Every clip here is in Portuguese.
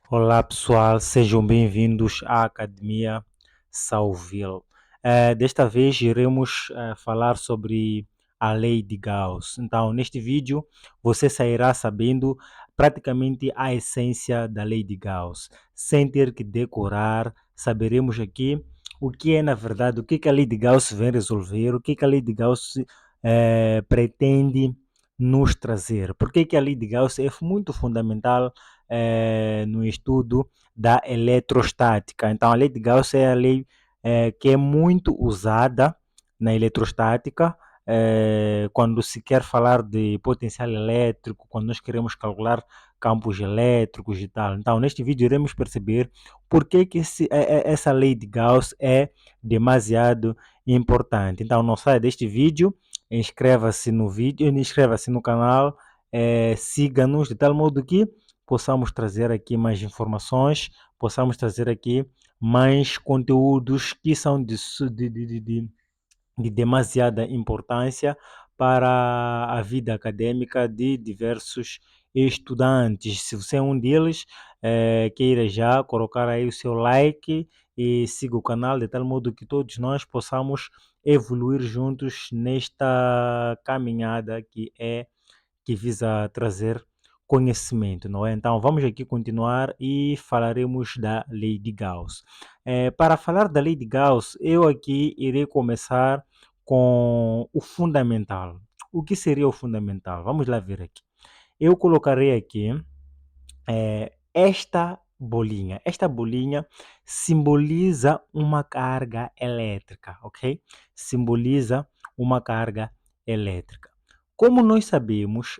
Olá pessoal, sejam bem-vindos à Academia Sauville. Desta vez iremos falar sobre a lei de Gauss. Então, neste vídeo, você sairá sabendo praticamente a essência da lei de Gauss. Sem ter que decorar, saberemos aqui o que é, na verdade, o que que a lei de Gauss vem resolver, o que que a lei de Gauss pretende nos trazer. Por que que a lei de Gauss é muito fundamental no estudo da eletrostática. Então, a lei de Gauss é a lei que é muito usada na eletrostática, quando se quer falar de potencial elétrico, quando nós queremos calcular campos elétricos e tal. Então, neste vídeo iremos perceber por que, que essa lei de Gauss é demasiado importante. Então, não saia deste vídeo, inscreva-se no vídeo, inscreva-se no canal, siga-nos de tal modo que possamos trazer aqui mais informações, possamos trazer aqui mais conteúdos que são de demasiada importância para a vida acadêmica de diversos estudantes. Se você é um deles, queira já colocar aí o seu like e siga o canal de tal modo que todos nós possamos evoluir juntos nesta caminhada que visa trazer conhecimento, não é? Então vamos aqui continuar e falaremos da lei de Gauss. Para falar da lei de Gauss, eu aqui irei começar com o fundamental. O que seria o fundamental? Vamos lá ver aqui. Eu colocarei aqui esta bolinha. Esta bolinha simboliza uma carga elétrica, ok? Simboliza uma carga elétrica. Como nós sabemos,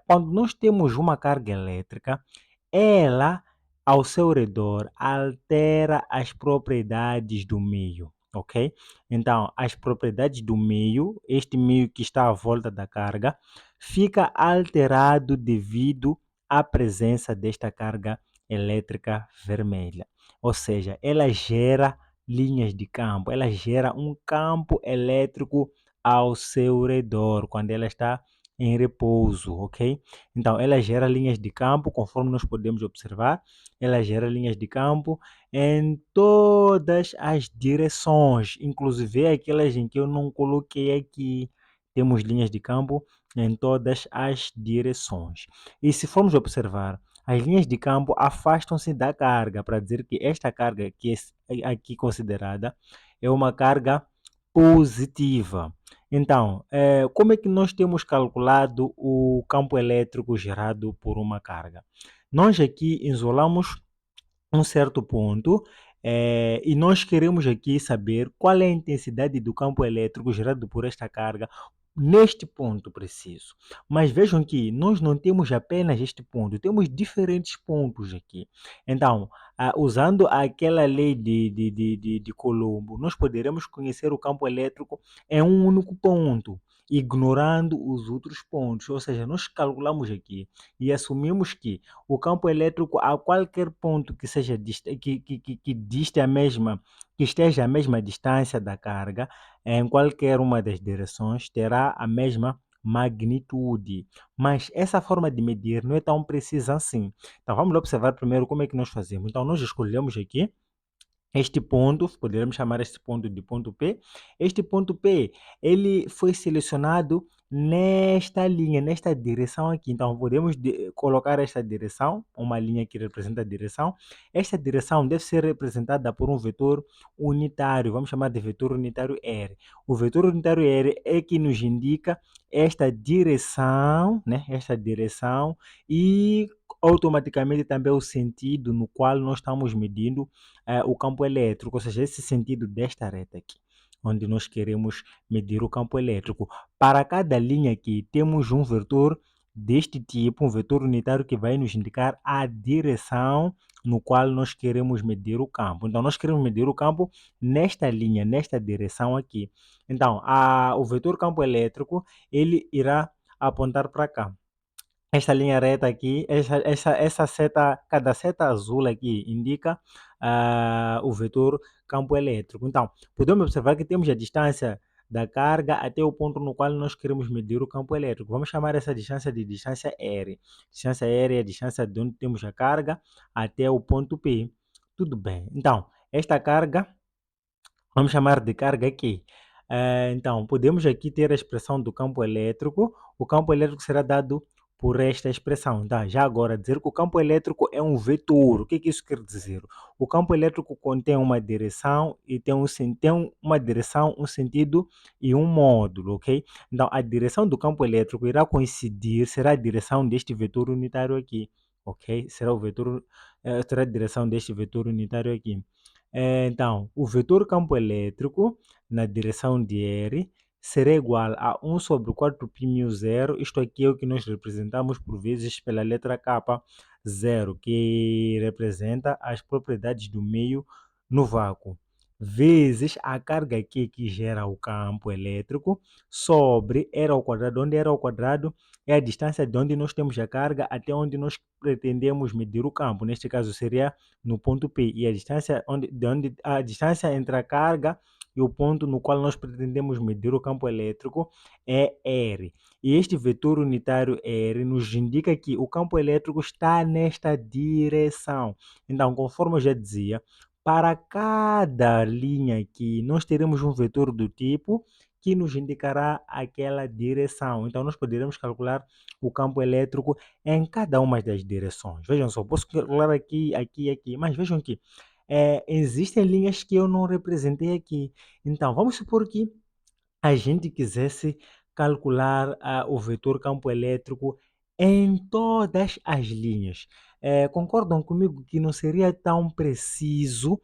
quando nós temos uma carga elétrica, ela ao seu redor altera as propriedades do meio, ok? Então, as propriedades do meio, este meio que está à volta da carga, fica alterado devido à presença desta carga elétrica vermelha. Ou seja, ela gera linhas de campo, ela gera um campo elétrico ao seu redor quando ela está em repouso, ok? Então, ela gera linhas de campo, conforme nós podemos observar, ela gera linhas de campo em todas as direções, inclusive aquelas em que eu não coloquei aqui. Temos linhas de campo em todas as direções. E se formos observar, as linhas de campo afastam-se da carga, para dizer que esta carga que é aqui considerada é uma carga positiva. Então, como é que nós temos calculado o campo elétrico gerado por uma carga? Nós aqui isolamos um certo ponto e nós queremos aqui saber qual é a intensidade do campo elétrico gerado por esta carga neste ponto preciso. Mas vejam que nós não temos apenas este ponto, temos diferentes pontos aqui. Então, usando aquela lei de Colombo, nós poderemos conhecer o campo elétrico em um único ponto, ignorando os outros pontos. Ou seja, nós calculamos aqui e assumimos que o campo elétrico a qualquer ponto que seja que diste a mesma, que esteja a mesma distância da carga, em qualquer uma das direções, terá a mesma magnitude. Mas essa forma de medir não é tão precisa assim. Então vamos observar primeiro como é que nós fazemos. Então nós escolhemos aqui este ponto, poderíamos chamar este ponto de ponto P. Este ponto P, ele foi selecionado nesta linha, nesta direção aqui. Então, podemos colocar esta direção, uma linha que representa a direção. Esta direção deve ser representada por um vetor unitário, vamos chamar de vetor unitário R. O vetor unitário R é que nos indica esta direção, né? Esta direção e automaticamente também o sentido no qual nós estamos medindo o campo elétrico, ou seja, esse sentido desta reta aqui, onde nós queremos medir o campo elétrico. Para cada linha aqui, temos um vetor deste tipo, um vetor unitário que vai nos indicar a direção no qual nós queremos medir o campo. Então, nós queremos medir o campo nesta linha, nesta direção aqui. Então, o vetor campo elétrico, ele irá apontar para cá. Esta linha reta aqui, essa seta, cada seta azul aqui indica o vetor campo elétrico. Então, podemos observar que temos a distância da carga até o ponto no qual nós queremos medir o campo elétrico. Vamos chamar essa distância de distância R. Distância R é a distância de onde temos a carga até o ponto P. Tudo bem. Então, esta carga, vamos chamar de carga Q. Então, podemos aqui ter a expressão do campo elétrico. O campo elétrico será dado por esta expressão. Então, já agora, dizer que o campo elétrico é um vetor. O que isso quer dizer? O campo elétrico contém uma direção e tem uma direção, um sentido e um módulo, ok? Então, a direção do campo elétrico irá coincidir, será a direção deste vetor unitário aqui, ok? Será a direção deste vetor unitário aqui. Então, o vetor campo elétrico na direção de R será igual a 1 sobre 4 πμ0. Isto aqui é o que nós representamos por vezes pela letra K, 0, que representa as propriedades do meio no vácuo, vezes a carga que gera o campo elétrico sobre R ao quadrado, onde R ao quadrado é a distância de onde nós temos a carga até onde nós pretendemos medir o campo. Neste caso seria no ponto P, e a distância a distância entre a carga e o ponto no qual nós pretendemos medir o campo elétrico é R. E este vetor unitário R nos indica que o campo elétrico está nesta direção. Então, conforme eu já dizia, para cada linha aqui, nós teremos um vetor do tipo que nos indicará aquela direção. Então, nós poderemos calcular o campo elétrico em cada uma das direções. Vejam só, posso calcular aqui, aqui, aqui, mas vejam que existem linhas que eu não representei aqui. Então, vamos supor que a gente quisesse calcular o vetor campo elétrico em todas as linhas. Concordam comigo que não seria tão preciso,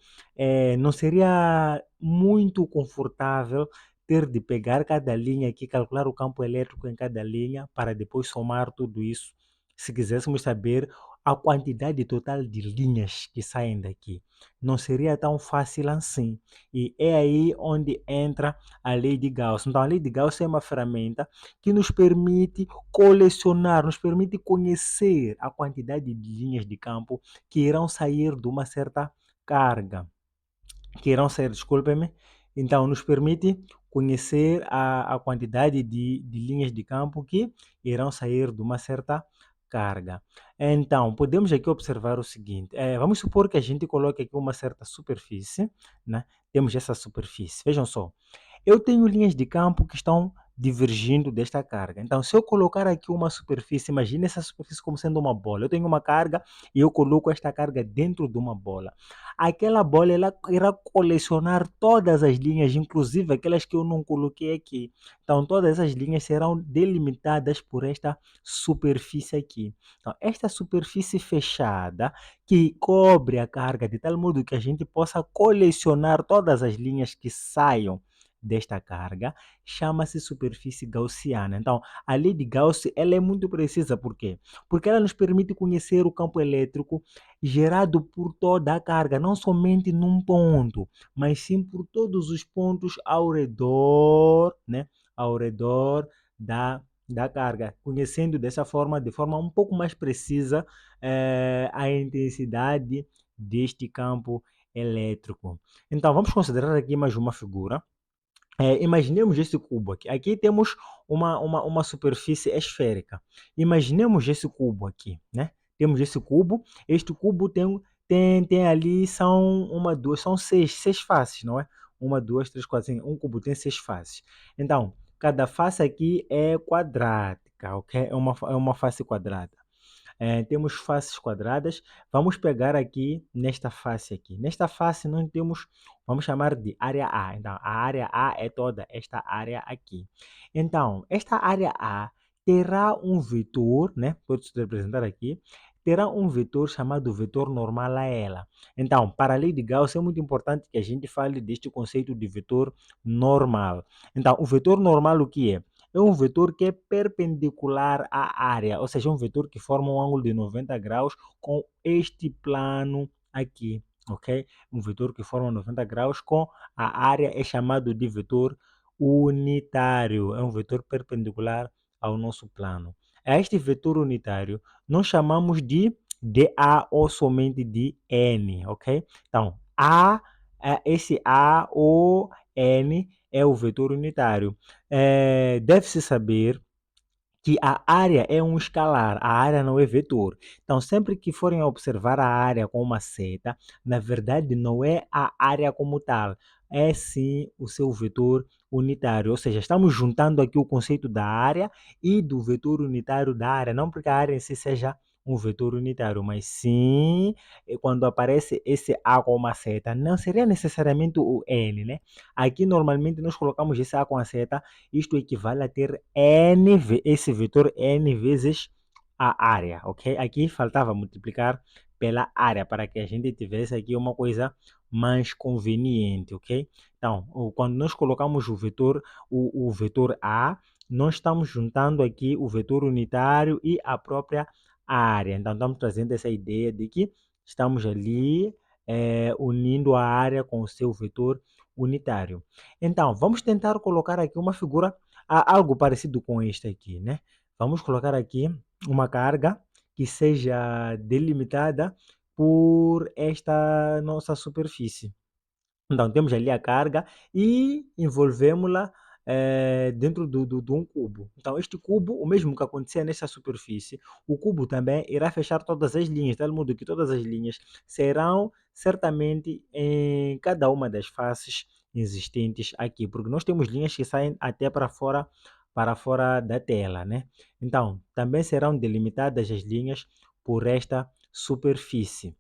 não seria muito confortável ter de pegar cada linha aqui, calcular o campo elétrico em cada linha, para depois somar tudo isso, se quiséssemos saber a quantidade total de linhas que saem daqui. Não seria tão fácil assim. E é aí onde entra a lei de Gauss. Então, a lei de Gauss é uma ferramenta que nos permite colecionar, nos permite conhecer a quantidade de linhas de campo que irão sair de uma certa carga, que irão sair, desculpem-me, então nos permite conhecer a quantidade de linhas de campo que irão sair de uma certa carga. Então, podemos aqui observar o seguinte, vamos supor que a gente coloque aqui uma certa superfície, né? Temos essa superfície, vejam só, eu tenho linhas de campo que estão divergindo desta carga. Então, se eu colocar aqui uma superfície, imagine essa superfície como sendo uma bola. Eu tenho uma carga e eu coloco esta carga dentro de uma bola. Aquela bola ela irá colecionar todas as linhas, inclusive aquelas que eu não coloquei aqui. Então, todas as linhas serão delimitadas por esta superfície aqui. Então, esta superfície fechada que cobre a carga de tal modo que a gente possa colecionar todas as linhas que saiam desta carga, chama-se superfície gaussiana. Então, a lei de Gauss ela é muito precisa, por quê? Porque ela nos permite conhecer o campo elétrico gerado por toda a carga, não somente num ponto, mas sim por todos os pontos ao redor, né? Ao redor da carga, conhecendo dessa forma, de forma um pouco mais precisa, a intensidade deste campo elétrico. Então, vamos considerar aqui mais uma figura. Imaginemos esse cubo aqui. Aqui temos uma superfície esférica. Imaginemos esse cubo aqui, né? Temos esse cubo. Este cubo tem ali, são seis faces, não é? Uma, duas, três, quatro, cinco. Um cubo tem 6 faces. Então, cada face aqui é quadrática, ok? É uma face quadrada. Temos faces quadradas. Vamos pegar aqui nesta face aqui. Nesta face nós temos, vamos chamar de área A. Então, a área A é toda esta área aqui. Então, esta área A terá um vetor, né? Pode-se representar aqui. Terá um vetor chamado vetor normal a ela. Então, para a lei de Gauss é muito importante que a gente fale deste conceito de vetor normal. Então, o vetor normal o que é? É um vetor que é perpendicular à área, ou seja, um vetor que forma um ângulo de 90 graus com este plano aqui, ok? Um vetor que forma 90 graus com a área é chamado de vetor unitário, é um vetor perpendicular ao nosso plano. A este vetor unitário nós chamamos de dA ou somente de N, ok? Então, esse A ou N é o vetor unitário. Deve-se saber que a área é um escalar, a área não é vetor. Então, sempre que forem observar a área com uma seta, na verdade não é a área como tal, é sim o seu vetor unitário. Ou seja, estamos juntando aqui o conceito da área e do vetor unitário da área, não porque a área em si seja um vetor unitário, mas sim quando aparece esse A com uma seta, não seria necessariamente o N, né? Aqui normalmente nós colocamos esse A com a seta, isto equivale a ter n, esse vetor n vezes a área, ok? Aqui faltava multiplicar pela área para que a gente tivesse aqui uma coisa mais conveniente, ok? Então, quando nós colocamos o vetor A, nós estamos juntando aqui o vetor unitário e a própria área. Então, estamos trazendo essa ideia de que estamos ali unindo a área com o seu vetor unitário. Então, vamos tentar colocar aqui uma figura, algo parecido com esta aqui, né? Vamos colocar aqui uma carga que seja delimitada por esta nossa superfície. Então, temos ali a carga e envolvemos-la dentro de um cubo. Então, este cubo, o mesmo que acontecia nesta superfície, o cubo também irá fechar todas as linhas, de tal modo que todas as linhas serão certamente em cada uma das faces existentes aqui, porque nós temos linhas que saem até para fora da tela, né? Então, também serão delimitadas as linhas por esta superfície.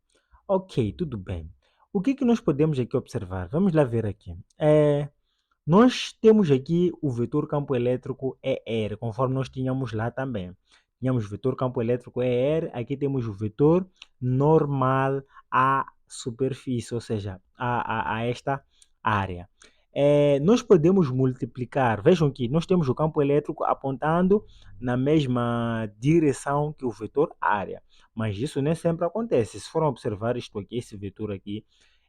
Ok, tudo bem. O que que nós podemos aqui observar? Vamos lá ver aqui. Nós temos aqui o vetor campo elétrico ER, conforme nós tínhamos lá também. Tínhamos o vetor campo elétrico ER, aqui temos o vetor normal à superfície, ou seja, a esta área. Nós podemos multiplicar, vejam que nós temos o campo elétrico apontando na mesma direção que o vetor área, mas isso nem sempre acontece. Se forem observar isto aqui, esse vetor aqui,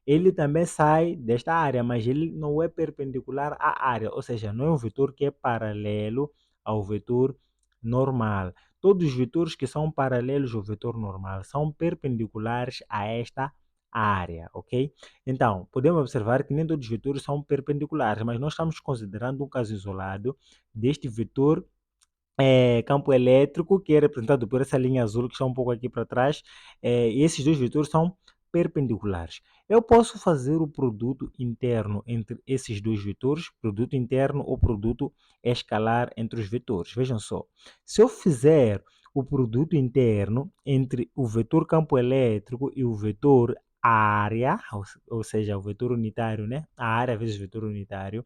ele também sai desta área, mas ele não é perpendicular à área, ou seja, não é um vetor que é paralelo ao vetor normal. Todos os vetores que são paralelos ao vetor normal são perpendiculares a esta área, ok? Então, podemos observar que nem todos os vetores são perpendiculares, mas nós estamos considerando um caso isolado deste vetor campo elétrico, que é representado por essa linha azul que está um pouco aqui para trás, e esses dois vetores são perpendiculares. Eu posso fazer o produto interno entre esses dois vetores, produto interno ou produto escalar entre os vetores. Vejam só, se eu fizer o produto interno entre o vetor campo elétrico e o vetor área, ou seja, o vetor unitário, né? A área vezes o vetor unitário,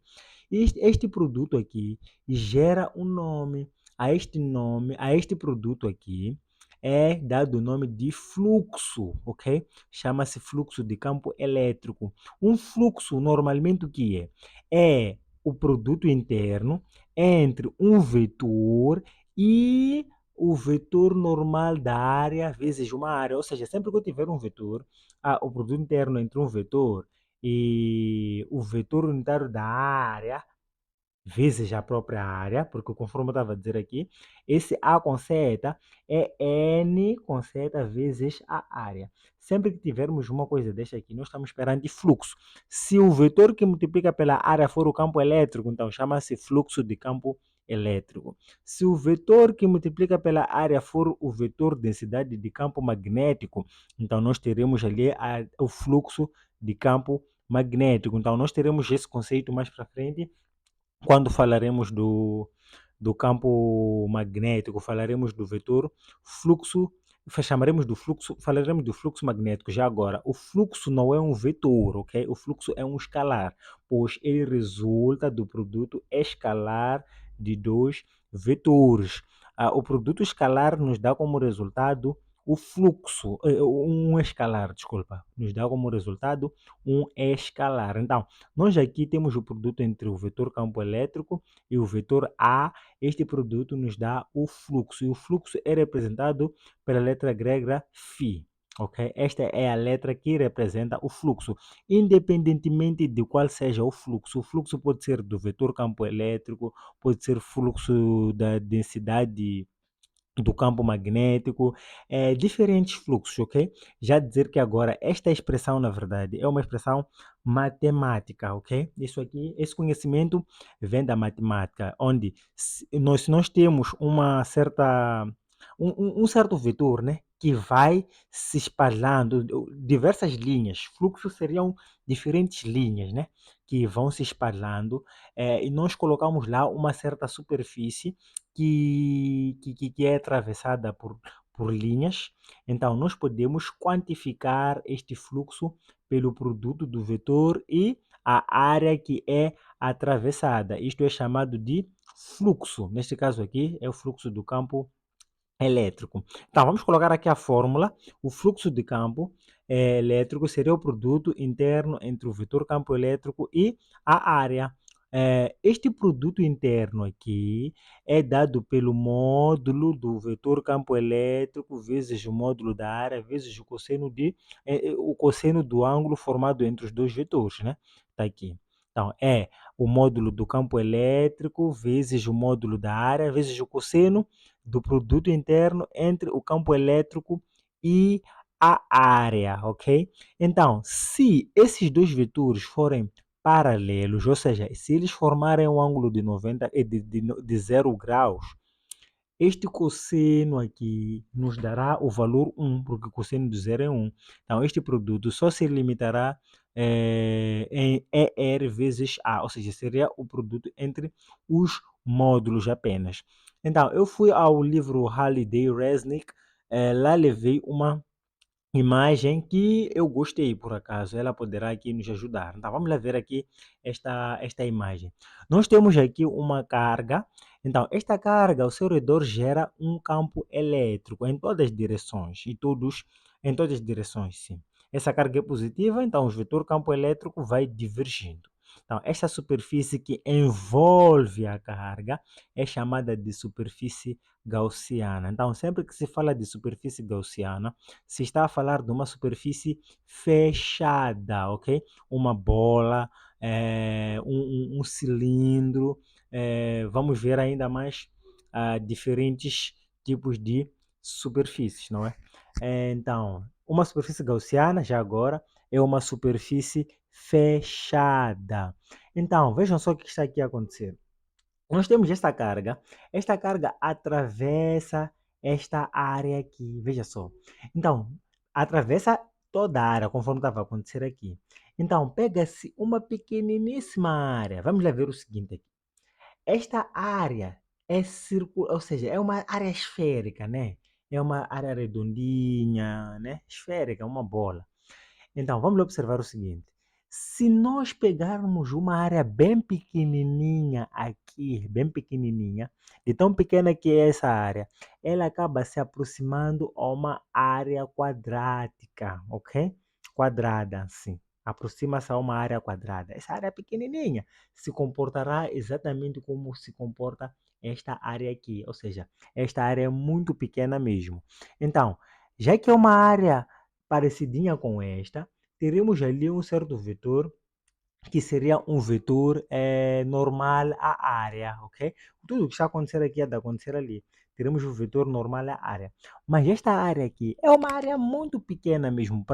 este produto aqui gera um nome a este produto aqui é dado o nome de fluxo, ok? Chama-se fluxo de campo elétrico. Um fluxo, normalmente, o que é? É o produto interno entre um vetor e o vetor normal da área vezes uma área. Ou seja, sempre que eu tiver um vetor, o produto interno entre um vetor e o vetor unitário da área vezes a própria área, porque conforme eu estava a dizer aqui, esse A com seta é N com seta vezes a área. Sempre que tivermos uma coisa desta aqui, nós estamos esperando de fluxo. Se o vetor que multiplica pela área for o campo elétrico, então chama-se fluxo de campo elétrico. Se o vetor que multiplica pela área for o vetor densidade de campo magnético, então nós teremos ali o fluxo de campo magnético. Então nós teremos esse conceito mais para frente quando falaremos do campo magnético, falaremos do vetor fluxo, falaremos do fluxo magnético. Já agora, o fluxo não é um vetor, ok? O fluxo é um escalar, pois ele resulta do produto escalar de dois vetores. O produto escalar nos dá como resultado o fluxo, um escalar, desculpa, nos dá como resultado um escalar. Então, nós aqui temos o produto entre o vetor campo elétrico e o vetor A. Este produto nos dá o fluxo, e o fluxo é representado pela letra grega φ. Ok? Esta é a letra que representa o fluxo, independentemente de qual seja o fluxo. O fluxo pode ser do vetor campo elétrico, pode ser fluxo da densidade do campo magnético, diferentes fluxos, ok? Já dizer que agora esta expressão, na verdade, é uma expressão matemática, ok? Isso aqui, esse conhecimento vem da matemática, onde se nós temos uma certa, um certo vetor, né? Que vai se espalhando, diversas linhas, fluxos seriam diferentes linhas, né? Que vão se espalhando, e nós colocamos lá uma certa superfície que é atravessada por linhas. Então, nós podemos quantificar este fluxo pelo produto do vetor e a área que é atravessada. Isto é chamado de fluxo. Neste caso aqui, é o fluxo do campo elétrico. Então, vamos colocar aqui a fórmula. O fluxo de campo elétrico seria o produto interno entre o vetor campo elétrico e a área. Este produto interno aqui é dado pelo módulo do vetor campo elétrico vezes o módulo da área vezes o cosseno do ângulo formado entre os dois vetores, né? Está aqui. Então, é o módulo do campo elétrico vezes o módulo da área vezes o cosseno do produto interno entre o campo elétrico e a área, ok? Então, se esses dois vetores forem paralelos, ou seja, se eles formarem um ângulo de 90 de 0 graus, este cosseno aqui nos dará o valor 1, porque o cosseno de 0 é 1. Então, este produto só se limitará em ER vezes A, ou seja, seria o produto entre os módulos apenas. Então, eu fui ao livro Halliday-Resnick, lá levei uma imagem que eu gostei, por acaso, ela poderá aqui nos ajudar. Então, vamos lá ver aqui esta imagem. Nós temos aqui uma carga. Então, esta carga ao seu redor gera um campo elétrico em todas as direções, em todas as direções, sim. Essa carga é positiva, então o vetor campo elétrico vai divergindo. Então, esta superfície que envolve a carga é chamada de superfície gaussiana. Então, sempre que se fala de superfície gaussiana, se está a falar de uma superfície fechada, ok? Uma bola, um cilindro, vamos ver ainda mais diferentes tipos de superfícies, não é? Então, uma superfície gaussiana, já agora, é uma superfície fechada. Então, vejam só o que está aqui a acontecer. Nós temos esta carga atravessa esta área aqui, veja só. Então, atravessa toda a área, conforme estava a acontecer aqui. Então, pega-se uma pequeniníssima área. Vamos lá ver o seguinte aqui. Esta área é circular, ou seja, é uma área esférica, né? É uma área redondinha, né? Esférica, uma bola. Então, vamos observar o seguinte. Se nós pegarmos uma área bem pequenininha aqui, bem pequenininha, de tão pequena que é essa área, ela acaba se aproximando a uma área quadrática, ok? Quadrada, sim. Aproxima-se a uma área quadrada. Essa área pequenininha se comportará exatamente como se comporta esta área aqui, ou seja, esta área é muito pequena mesmo. Então, já que é uma área parecidinha com esta, teremos ali um certo vetor que seria um vetor normal à área, ok? Tudo o que está acontecendo aqui é de acontecer ali. Teremos o vetor normal à área. Mas esta área aqui é uma área muito pequena mesmo,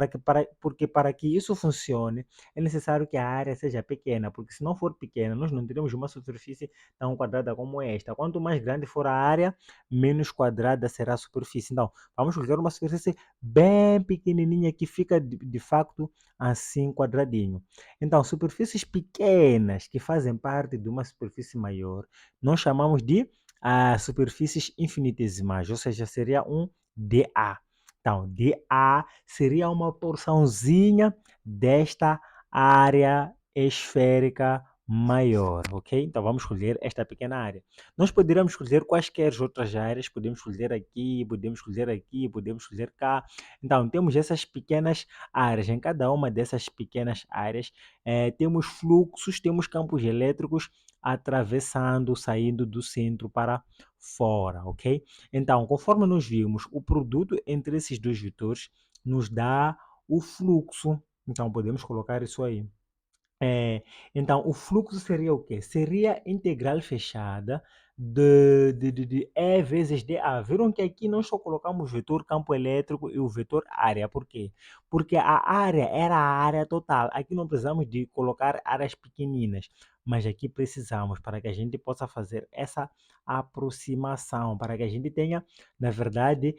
porque para que isso funcione, é necessário que a área seja pequena, porque se não for pequena, nós não teremos uma superfície tão quadrada como esta. Quanto mais grande for a área, menos quadrada será a superfície. Então, vamos escolher uma superfície bem pequenininha que fica de facto assim quadradinho. Então, superfícies pequenas que fazem parte de uma superfície maior, nós chamamos de superfícies infinitesimais, ou seja, seria um dA. Então, dA seria uma porçãozinha desta área esférica maior, ok? Então, vamos escolher esta pequena área. Nós poderíamos escolher quaisquer outras áreas, podemos escolher aqui, podemos escolher aqui, podemos escolher cá. Então, temos essas pequenas áreas. Em cada uma dessas pequenas áreas, temos fluxos, temos campos elétricos atravessando, saindo do centro para fora, ok? Então, conforme nós vimos, o produto entre esses dois vetores nos dá o fluxo. Então, podemos colocar isso aí. É, então, o fluxo seria o quê? Seria integral fechada de E vezes dA. Viram que aqui nós só colocamos vetor campo elétrico e o vetor área. Por quê? Porque a área era a área total. Aqui não precisamos de colocar áreas pequeninas, mas aqui precisamos para que a gente possa fazer essa aproximação, para que a gente tenha, na verdade,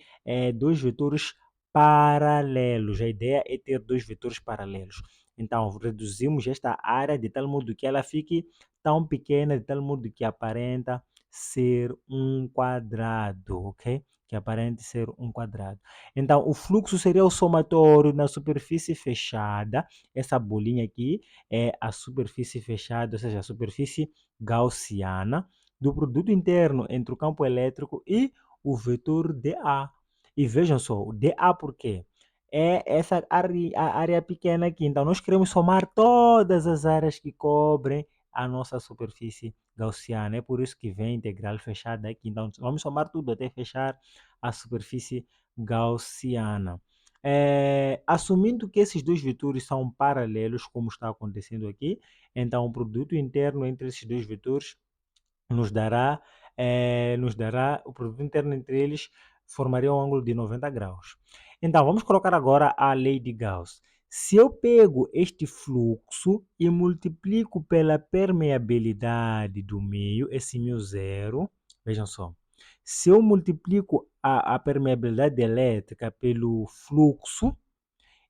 dois vetores paralelos. A ideia é ter dois vetores paralelos. Então, reduzimos esta área de tal modo que ela fique tão pequena, de tal modo que aparenta ser um quadrado, ok? Que aparente ser um quadrado. Então, o fluxo seria o somatório na superfície fechada. Essa bolinha aqui é a superfície fechada, ou seja, a superfície gaussiana, do produto interno entre o campo elétrico e o vetor dA. E vejam só, o dA por quê? É essa área, a área pequena aqui. Então, nós queremos somar todas as áreas que cobrem a nossa superfície gaussiana. É por isso que vem a integral fechada aqui. Então, vamos somar tudo até fechar a superfície gaussiana. Assumindo que esses dois vetores são paralelos, como está acontecendo aqui, então o produto interno entre esses dois vetores nos dará, o produto interno entre eles formaria um ângulo de 90 graus. Então, vamos colocar agora a lei de Gauss. Se eu pego este fluxo e multiplico pela permeabilidade do meio, esse meu zero, vejam só. Se eu multiplico a permeabilidade elétrica pelo fluxo,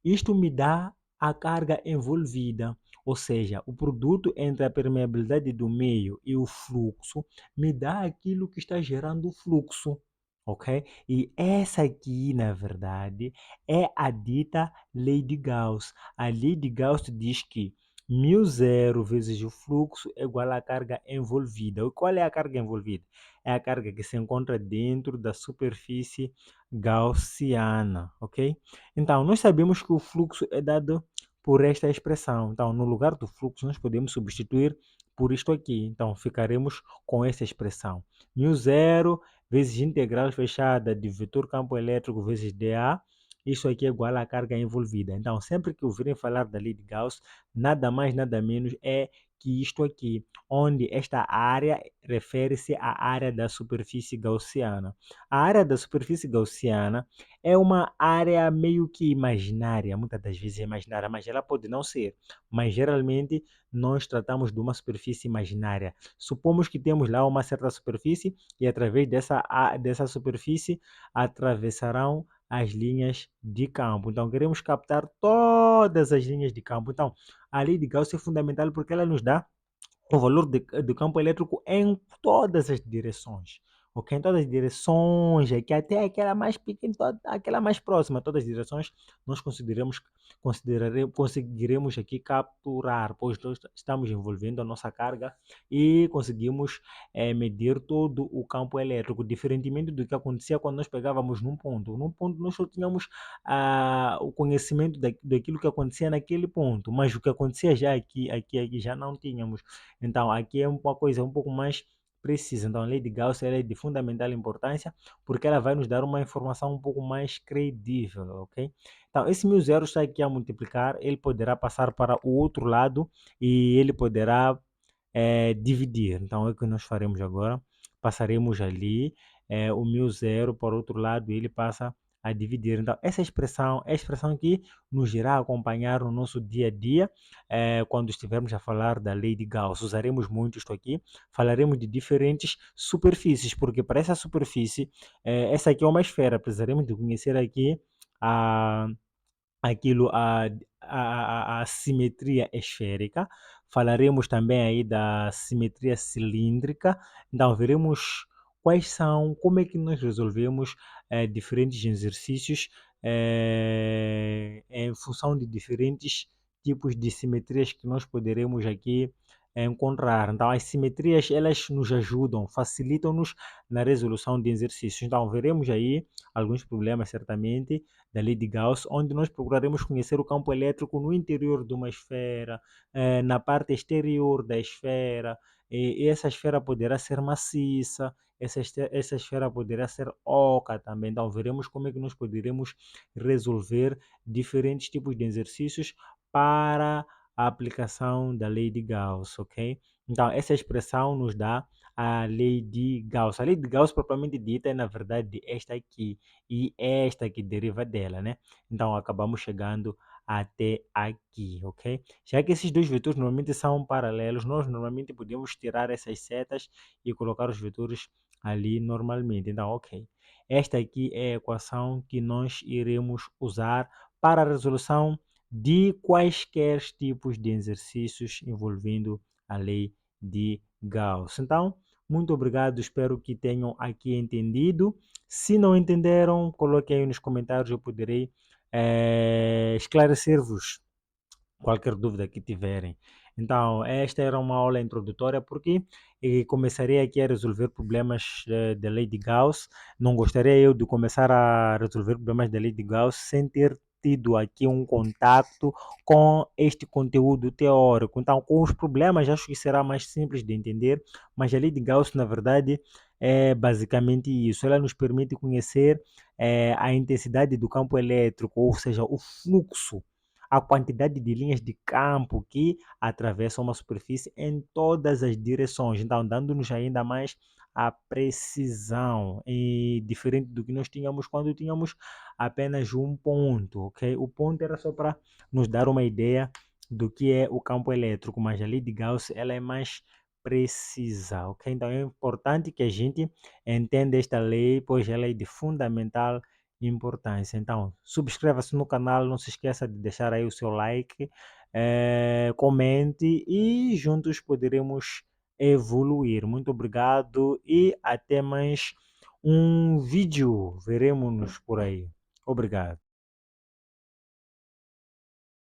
isto me dá a carga envolvida, ou seja, o produto entre a permeabilidade do meio e o fluxo me dá aquilo que está gerando o fluxo, ok? E essa aqui, na verdade, é a dita lei de Gauss. A lei de Gauss diz que μ0 vezes o fluxo é igual à carga envolvida. E qual é a carga envolvida? É a carga que se encontra dentro da superfície gaussiana, ok? Então, nós sabemos que o fluxo é dado por esta expressão. Então, no lugar do fluxo, nós podemos substituir por isto aqui. Então, ficaremos com essa expressão. μ0 vezes integral fechada de vetor campo elétrico vezes dA. Isso aqui é igual à carga envolvida. Então, sempre que ouvirem falar da lei de Gauss, nada mais, nada menos é que isto aqui, onde esta área refere-se à área da superfície gaussiana. A área da superfície gaussiana é uma área meio que imaginária, muitas das vezes é imaginária, mas ela pode não ser. Mas geralmente nós tratamos de uma superfície imaginária. Supomos que temos lá uma certa superfície e através dessa superfície atravessarão as linhas de campo. Então queremos captar todas as linhas de campo. Então a lei de Gauss é fundamental porque ela nos dá o valor do campo elétrico em todas as direções. Ok? Em todas as direções, aqui até aquela mais pequena, aquela mais próxima, todas as direções, nós conseguiremos aqui capturar, pois nós estamos envolvendo a nossa carga e conseguimos medir todo o campo elétrico, diferentemente do que acontecia quando nós pegávamos num ponto. Num ponto nós só tínhamos o conhecimento daquilo que acontecia naquele ponto, mas o que acontecia já aqui já não tínhamos. Então, aqui é uma coisa um pouco mais precisa. Então, a lei de Gauss ela é de fundamental importância porque ela vai nos dar uma informação um pouco mais credível, ok? Então, esse mil zero está aqui a multiplicar, ele poderá passar para o outro lado e ele poderá dividir. Então, é o que nós faremos agora. Passaremos ali o mil zero para o outro lado e ele passa a dividir. Então, essa expressão é a expressão que nos irá acompanhar no nosso dia a dia quando estivermos a falar da lei de Gauss. Usaremos muito isto aqui, falaremos de diferentes superfícies, porque para essa superfície, essa aqui é uma esfera, precisaremos de conhecer aqui a, aquilo, a simetria esférica, falaremos também aí da simetria cilíndrica, então veremos quais são, como é que nós resolvemos diferentes exercícios em função de diferentes tipos de simetrias que nós poderemos aqui encontrar. Então, as simetrias, elas nos ajudam, facilitam-nos na resolução de exercícios. Então, veremos aí alguns problemas, certamente, da lei de Gauss, onde nós procuraremos conhecer o campo elétrico no interior de uma esfera, na parte exterior da esfera, e essa esfera poderá ser maciça, essa esfera poderá ser oca também. Então, veremos como é que nós poderemos resolver diferentes tipos de exercícios para a aplicação da lei de Gauss, ok? Então, essa expressão nos dá a lei de Gauss. A lei de Gauss, propriamente dita, é na verdade esta aqui e esta que deriva dela, né? Então, acabamos chegando até aqui, ok? Já que esses dois vetores normalmente são paralelos, nós normalmente podemos tirar essas setas e colocar os vetores ali normalmente. Então, ok. Esta aqui é a equação que nós iremos usar para a resolução de quaisquer tipos de exercícios envolvendo a lei de Gauss. Então, muito obrigado, espero que tenham aqui entendido. Se não entenderam, coloquem aí nos comentários, eu poderei esclarecer-vos qualquer dúvida que tiverem. Então, esta era uma aula introdutória porque começarei aqui a resolver problemas da lei de Gauss. Não gostaria eu de começar a resolver problemas da lei de Gauss sem ter tido aqui um contato com este conteúdo teórico. Então, com os problemas, acho que será mais simples de entender, mas a lei de Gauss, na verdade, é basicamente isso. Ela nos permite conhecer a intensidade do campo elétrico, ou seja, o fluxo, a quantidade de linhas de campo que atravessam uma superfície em todas as direções, então dando-nos ainda mais a precisão, e diferente do que nós tínhamos quando tínhamos apenas um ponto, ok? O ponto era só para nos dar uma ideia do que é o campo elétrico, mas a lei de Gauss ela é mais precisa, ok? Então é importante que a gente entenda esta lei, pois ela é de fundamental importância. Então, subscreva-se no canal, não se esqueça de deixar aí o seu like, comente e juntos poderemos evoluir. Muito obrigado e até mais um vídeo. Veremos-nos por aí. Obrigado.